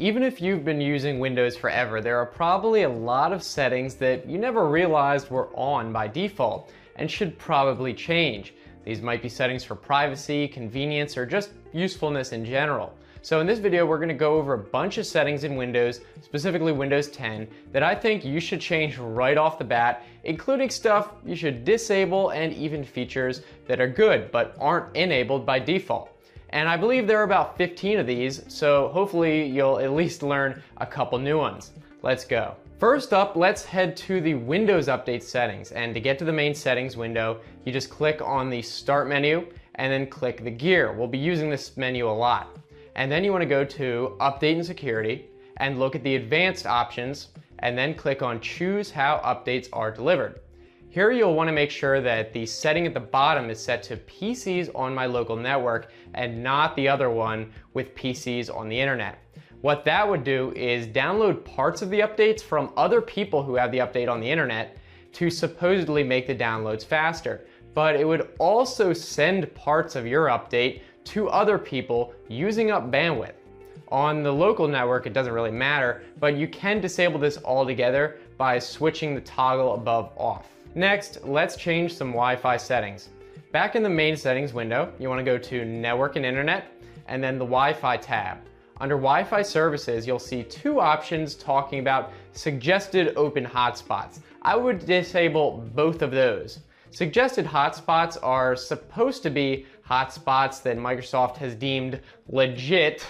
Even if you've been using Windows forever, there are probably a lot of settings that you never realized were on by default and should probably change. These might be settings for privacy, convenience, or just usefulness in general. So in this video, we're going to go over a bunch of settings in Windows, specifically Windows 10, that I think you should change right off the bat, including stuff you should disable and even features that are good but aren't enabled by default. And I believe there are about 15 of these, so hopefully you'll at least learn a couple new ones. Let's go. First up, let's head to the Windows Update settings. And to get to the main settings window, you just click on the Start menu and then click the gear. We'll be using this menu a lot. And then you want to go to Update and Security and look at the advanced options and then click on Choose How Updates Are Delivered. Here you'll want to make sure that the setting at the bottom is set to PCs on my local network and not the other one with PCs on the internet. What that would do is download parts of the updates from other people who have the update on the internet to supposedly make the downloads faster. But it would also send parts of your update to other people using up bandwidth. On the local network, it doesn't really matter, but you can disable this altogether by switching the toggle above off. Next, let's change some Wi-Fi settings. Back in the main settings window, you want to go to Network and Internet, and then the Wi-Fi tab. Under Wi-Fi services, you'll see two options talking about suggested open hotspots. I would disable both of those. Suggested hotspots are supposed to be hotspots that Microsoft has deemed legit,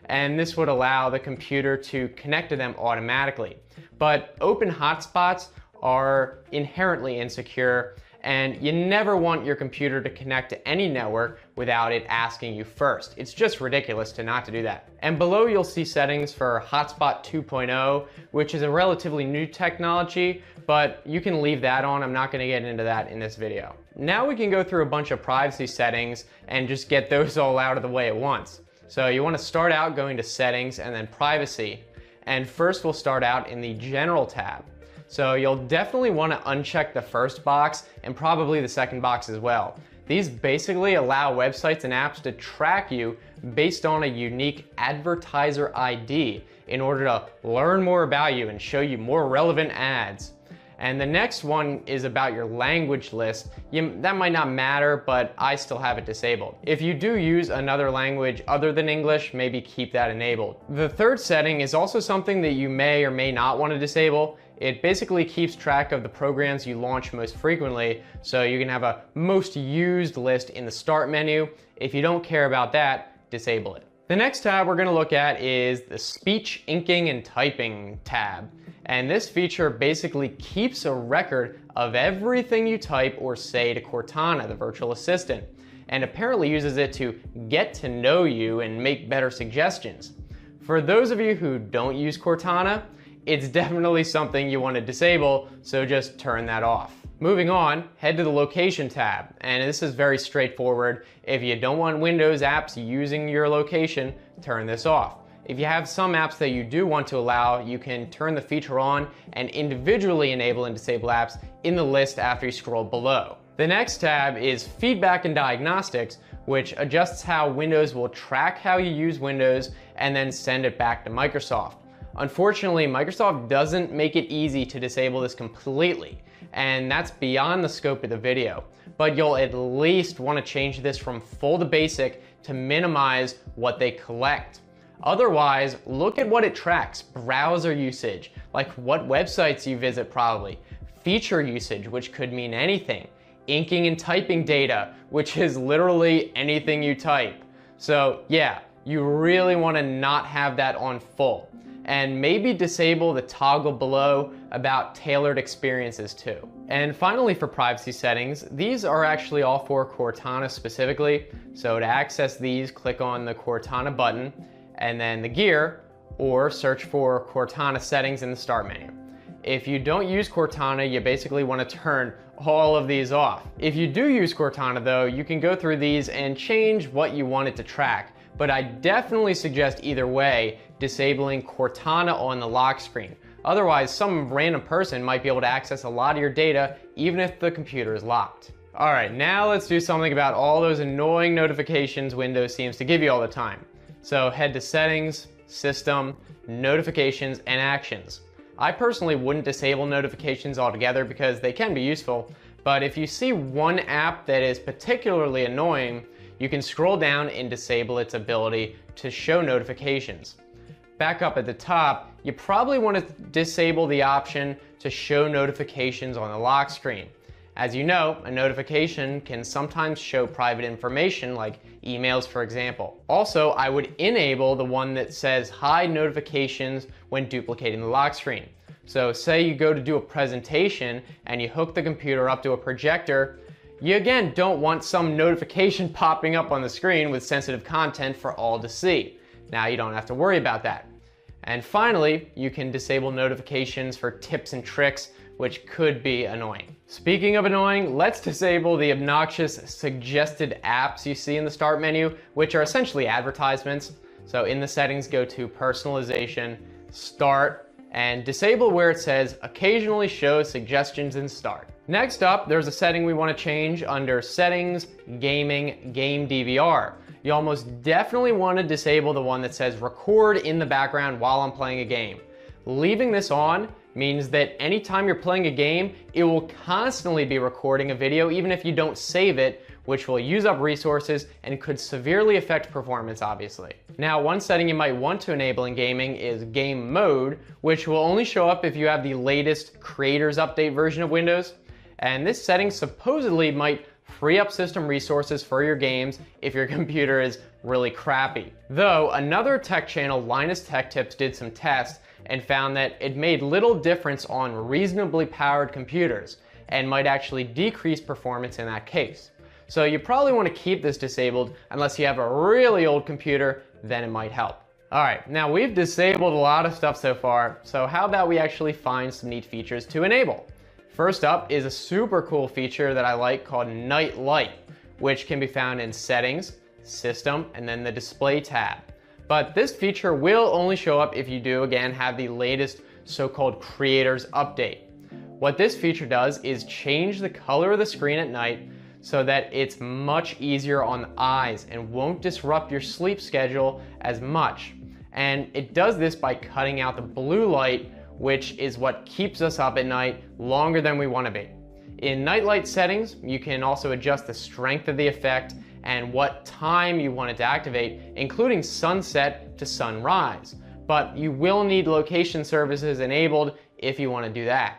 and this would allow the computer to connect to them automatically. But open hotspots are inherently insecure, and you never want your computer to connect to any network without it asking you first. It's just ridiculous to not to do that. And below you'll see settings for Hotspot 2.0, which is a relatively new technology, but you can leave that on. I'm not going to get into that in this video. Now we can go through a bunch of privacy settings and just get those all out of the way at once. So you want to start out going to Settings and then Privacy. And first we'll start out in the General tab. So you'll definitely want to uncheck the first box and probably the second box as well. These basically allow websites and apps to track you based on a unique advertiser ID in order to learn more about you and show you more relevant ads. And the next one is about your language list. That might not matter, but I still have it disabled. If you do use another language other than English, maybe keep that enabled. The third setting is also something that you may or may not want to disable. It basically keeps track of the programs you launch most frequently, so you can have a most used list in the Start menu. If you don't care about that, disable it. The next tab we're going to look at is the Speech, Inking, and Typing tab. And this feature basically keeps a record of everything you type or say to Cortana, the virtual assistant, and apparently uses it to get to know you and make better suggestions. For those of you who don't use Cortana, it's definitely something you want to disable, so just turn that off. Moving on, head to the Location tab, and this is very straightforward. If you don't want Windows apps using your location, turn this off. If you have some apps that you do want to allow, you can turn the feature on and individually enable and disable apps in the list after you scroll below. The next tab is Feedback and Diagnostics, which adjusts how Windows will track how you use Windows and then send it back to Microsoft. Unfortunately, Microsoft doesn't make it easy to disable this completely, and that's beyond the scope of the video. But you'll at least want to change this from full to basic to minimize what they collect. Otherwise, look at what it tracks. Browser usage, like what websites you visit probably. Feature usage, which could mean anything. Inking and typing data, which is literally anything you type. So yeah, you really want to not have that on full. And maybe disable the toggle below about tailored experiences too. And finally, for privacy settings, these are actually all for Cortana specifically. So to access these, click on the Cortana button and then the gear, or search for Cortana settings in the Start menu. If you don't use Cortana, you basically want to turn all of these off. If you do use Cortana though, you can go through these and change what you want it to track. But I definitely suggest either way disabling Cortana on the lock screen. Otherwise, some random person might be able to access a lot of your data even if the computer is locked. All right, now let's do something about all those annoying notifications Windows seems to give you all the time. So head to Settings, system, notifications, and actions. I personally wouldn't disable notifications altogether because they can be useful, but if you see one app that is particularly annoying, you can scroll down and disable its ability to show notifications. Back up at the top, you probably want to disable the option to show notifications on the lock screen. As you know, a notification can sometimes show private information like emails, for example. Also, I would enable the one that says hide notifications when duplicating the lock screen. So say you go to do a presentation and you hook the computer up to a projector, you again don't want some notification popping up on the screen with sensitive content for all to see. Now you don't have to worry about that. And finally, you can disable notifications for tips and tricks, which could be annoying. Speaking of annoying, let's disable the obnoxious suggested apps you see in the start menu, which are essentially advertisements. So in the settings, go to personalization, start, and disable where it says occasionally show suggestions in start. Next up, there's a setting we want to change under settings, gaming, game DVR. You almost definitely want to disable the one that says record in the background while I'm playing a game. Leaving this on means that anytime you're playing a game, it will constantly be recording a video even if you don't save it, which will use up resources and could severely affect performance, obviously. Now, one setting you might want to enable in gaming is game mode, which will only show up if you have the latest Creators Update version of Windows. And this setting supposedly might free up system resources for your games if your computer is really crappy. Though, another tech channel, Linus Tech Tips, did some tests and found that it made little difference on reasonably powered computers and might actually decrease performance in that case. So you probably want to keep this disabled unless you have a really old computer, then it might help. Alright, now we've disabled a lot of stuff so far, so how about we actually find some neat features to enable? First up is a super cool feature that I like called Night Light, which can be found in Settings, System, and then the Display tab. But this feature will only show up if you do, again, have the latest so-called Creators Update. What this feature does is change the color of the screen at night so that it's much easier on the eyes and won't disrupt your sleep schedule as much. And it does this by cutting out the blue light, which is what keeps us up at night longer than we want to be. In Nightlight settings, you can also adjust the strength of the effect and what time you want it to activate, including sunset to sunrise. But you will need location services enabled if you want to do that.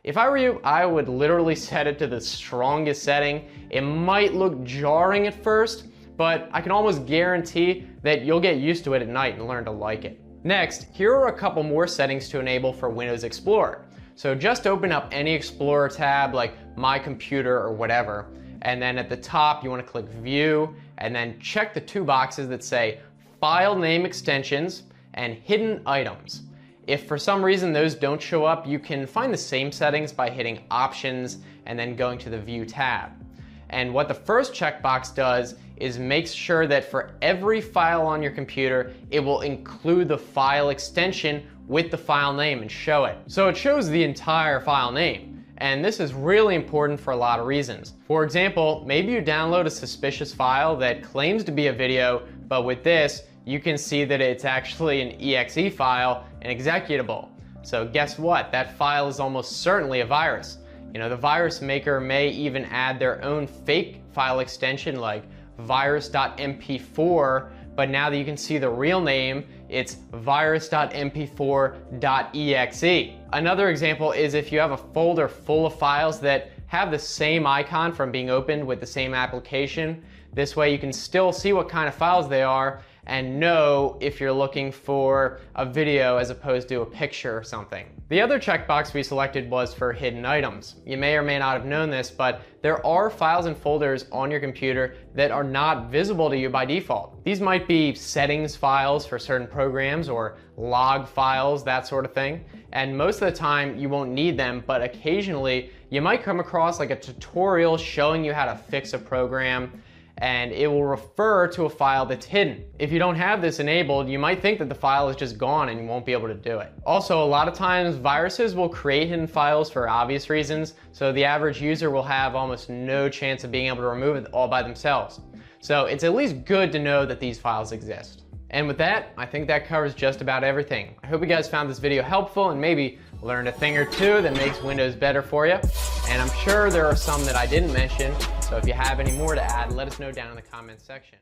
If I were you, I would literally set it to the strongest setting. It might look jarring at first, but I can almost guarantee that you'll get used to it at night and learn to like it. Next, here are a couple more settings to enable for Windows Explorer. So just open up any Explorer tab like My Computer or whatever, and then at the top you want to click View, and then check the two boxes that say File Name Extensions and Hidden Items. If for some reason those don't show up, you can find the same settings by hitting Options and then going to the View tab. And what the first checkbox does is makes sure that for every file on your computer, it will include the file extension with the file name and show it. So it shows the entire file name. And this is really important for a lot of reasons. For example, maybe you download a suspicious file that claims to be a video, but with this, you can see that it's actually an exe file, an executable. So guess what? That file is almost certainly a virus. You know, the virus maker may even add their own fake file extension like virus.mp4, but now that you can see the real name, it's virus.mp4.exe. Another example is if you have a folder full of files that have the same icon from being opened with the same application. This way you can still see what kind of files they are and know if you're looking for a video as opposed to a picture or something. The other checkbox we selected was for hidden items. You may or may not have known this, but there are files and folders on your computer that are not visible to you by default. These might be settings files for certain programs or log files, that sort of thing. And most of the time you won't need them, but occasionally you might come across like a tutorial showing you how to fix a program, and it will refer to a file that's hidden. If you don't have this enabled, you might think that the file is just gone and you won't be able to do it. Also, a lot of times viruses will create hidden files for obvious reasons, so the average user will have almost no chance of being able to remove it all by themselves. So it's at least good to know that these files exist. And with that, I think that covers just about everything. I hope you guys found this video helpful and maybe learned a thing or two that makes Windows better for you. And I'm sure there are some that I didn't mention, so if you have any more to add, let us know down in the comments section.